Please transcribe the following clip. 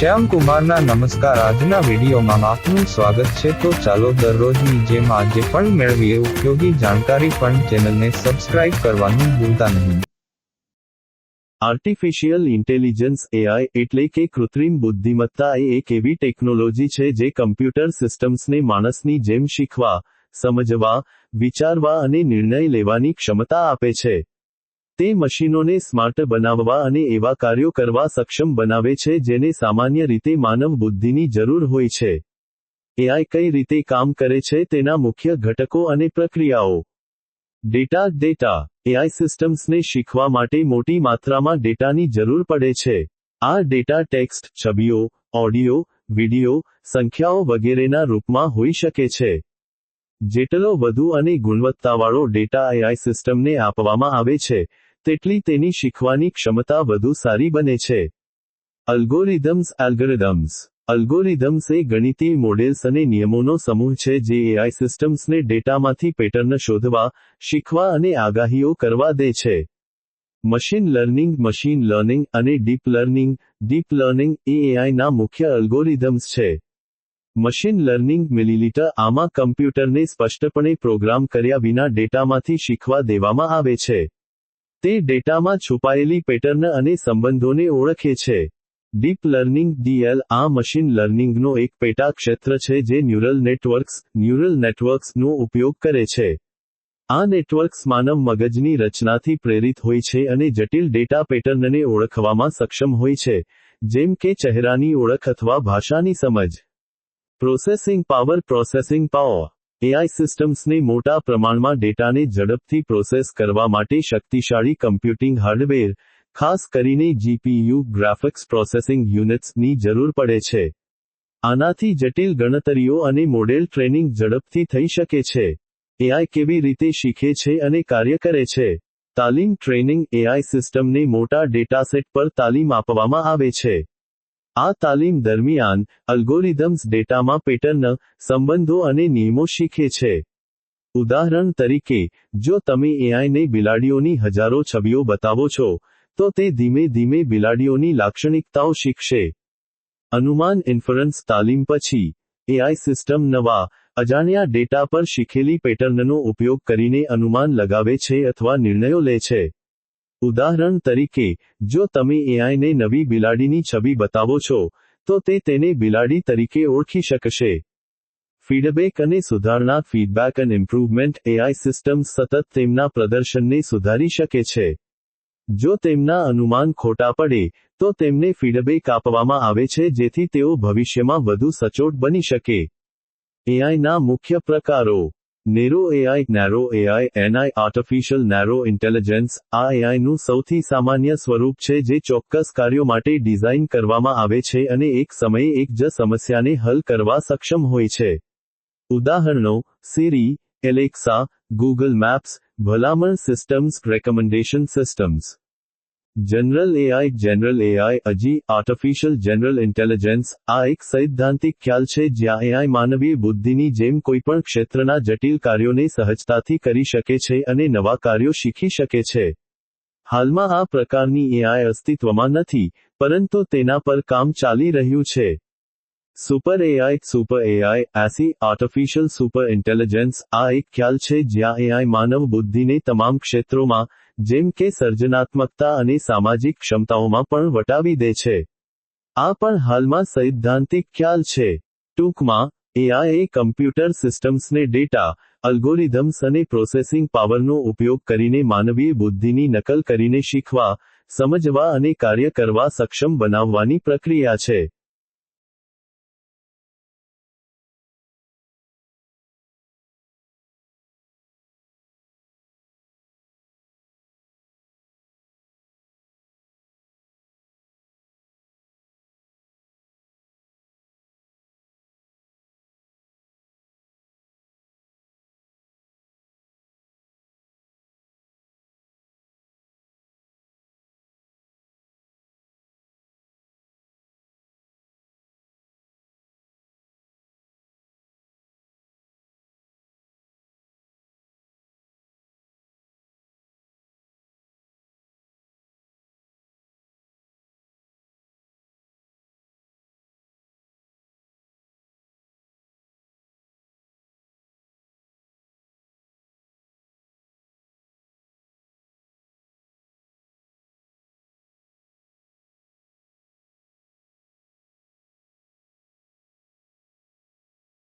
શ્યામ કુમારના નમસ્કાર। આજના વિડીયોમાં આપનું સ્વાગત છે। તો ચાલો દરરોજની જેમ આજે પણ મેળવીએ ઉપયોગી જાણકારી, પણ ચેનલને સબસ્ક્રાઇબ કરવાનું ભૂલતા નહીં। આર્ટિફિશિયલ ઇન્ટેલિજન્સ એઆઈ એટલે કે કૃત્રિમ બુદ્ધિમત્તા એ એક એવી ટેકનોલોજી છે જે કમ્પ્યુટર સિસ્ટમ્સને માણસની જેમ શીખવા, સમજવા, વિચારવા અને નિર્ણય લેવાની ક્ષમતા આપે છે। તે મશીનોને સ્માર્ટ બનાવવા અને એવા કાર્યો કરવા સક્ષમ બનાવે છે જેને સામાન્ય રીતે માનવ બુદ્ધિની જરૂર હોય છે। એઆઈ કઈ રીતે કામ કરે છે તેના મુખ્ય ઘટકો અને પ્રક્રિયાઓ। ડેટા। એઆઈ સિસ્ટમ્સને શીખવા માટે મોટી માત્રામાં ડેટાની જરૂર પડે છે। આ ડેટા ટેક્સ્ટ, છબીઓ, ઓડિયો, વિડિયો, સંખ્યાઓ વગેરેના રૂપમાં હોઈ શકે છે। જેટલો વધુ અને ગુણવત્તાવાળો ડેટા એઆઈ સિસ્ટમને આપવામાં આવે છે, તેટલી તેની શીખવાની ક્ષમતા વધુ સારી બને છે। અલ્ગોરિધમ્સ એ ગણિતીય મોડેલ્સ અને નિયમોનો સમૂહ છે જે એઆઈ સિસ્ટમ્સને ડેટામાંથી પેટર્ન શોધવા, શીખવા અને આગાહીઓ કરવા દે છે। મશીન લર્નિંગ અને ડીપ લર્નિંગ એ એઆઈના મુખ્ય અલ્ગોરિધમ્સ છે। મશીન લર્નિંગ મિલીલીટર આમાં કમ્પ્યુટરને સ્પષ્ટપણે પ્રોગ્રામ કર્યા વિના ડેટામાંથી શીખવા દેવામાં આવે છે। તે ડેટામાં છુપાયેલી પેટર્ન અને સંબંધોને ઓળખે છે। ડીપ લર્નિંગ ડીએલ આ મશીન લર્નિંગનો એક પેટા ક્ષેત્ર છે જે ન્યુરલ નેટવર્ક્સનો ઉપયોગ કરે છે। આ નેટવર્ક્સ માનવ મગજની રચનાથી પ્રેરિત હોય છે અને જટિલ ડેટા પેટર્નને ઓળખવામાં સક્ષમ હોય છે, જેમ કે ચહેરાની ઓળખ અથવા ભાષાની સમજ। પ્રોસેસિંગ પાવર એઆઈ સિસ્ટમ્સને મોટા પ્રમાણમાં ડેટાને ઝડપથી પ્રોસેસ કરવા માટે શક્તિશાળી કમ્પ્યુટિંગ હાર્ડવેર, ખાસ કરીને જીપીયુ ગ્રાફિક્સ પ્રોસેસિંગ યુનિટ્સની જરૂર પડે છે। આનાથી જટિલ ગણતરીઓ અને મોડેલ ટ્રેનિંગ ઝડપથી થઈ શકે છે। એઆઈ કેવી રીતે શીખે છે અને કાર્ય કરે છે? ટ્રેનિંગ એઆઈ સિસ્ટમને મોટા ડેટાસેટ પર તાલીમ આપવામાં આવે છે। આ તાલીમ દરમિયાન, અલ્ગોરિધમ્સ ડેટામાં પેટર્ન, સંબંધો અને નિયમો શીખે છે। ઉદાહરણ તરીકે, જો તમે એઆઈને બિલાડીઓની હજારો છબીઓ બતાવો છો, તો તે ધીમે ધીમે બિલાડીઓની લાક્ષણિકતાઓ શીખશે। અનુમાન ઇન્ફરન્સ તાલીમ પછી, એઆઈ સિસ્ટમ નવા, અજાણ્યા ડેટા પર શીખેલી પેટર્નનો ઉપયોગ કરીને અનુમાન લગાવે છે અથવા નિર્ણયો લે છે। ઉદાહરણ તરીકે, જો તમે એઆઈને નવી બિલાડીની છબી બતાવો છો, તો તે તેને બિલાડી તરીકે ઓળખી શકશે। ફીડબેક અને સુધારણા feedback and improvement AI systems સતત તેમના પ્રદર્શનને સુધારી શકે છે। જો તેમના અનુમાન ખોટા પડે, તો તેમને ફીડબેક આપવામાં આવે છે જેથી તેઓ ભવિષ્યમાં વધુ સચોટ બની શકે। એઆઈના મુખ્ય પ્રકારો। Narrow AI Ni artificial narrow intelligence આ એઆઈનું સૌથી સામાન્ય સ્વરૂપ છે જે ચોક્કસ કાર્યો માટે ડિઝાઇન કરવામાં આવે છે અને એક સમયે એક જ સમસ્યાને હલ કરવા સક્ષમ હોય છે। ઉદાહરણો: સિરી, એલેક્સા, ગૂગલ મેપ્સ, ભલામણ systems, recommendation systems. General AI artificial general intelligence આ એક સૈદ્ધાંતિક ખ્યાલ છે જ્યાં એઆઈ માનવીય બુદ્ધિની જેમ કોઈપણ ક્ષેત્રના જટિલ કાર્યોને સહજતાથી કરી શકે છે અને નવા કાર્યો શીખી શકે છે। હાલમાં આ પ્રકારની એઆઈ અસ્તિત્વમાં નથી, પરંતુ તેના પર કામ ચાલી રહ્યું છે। Super AI artificial super intelligence આ એક ખ્યાલ છે જ્યાં એઆઈ માનવ બુદ્ધિને તમામ ક્ષેત્રોમાં, જેમ કે સર્જનાત્મકતા અને સામાજિક ક્ષમતાઓમાં પણ વટાવી દે છે। આ પણ હાલમાં સૈદ્ધાંતિક ખ્યાલ છે। ટૂંકમાં, એઆઈ એ કમ્પ્યુટર સિસ્ટમ્સને ડેટા, અલ્ગોરિધમ્સ અને પ્રોસેસિંગ પાવરનો ઉપયોગ કરીને માનવીય બુદ્ધિની નકલ કરીને શીખવા, સમજવા અને કાર્ય કરવા સક્ષમ બનાવવાની પ્રક્રિયા છે।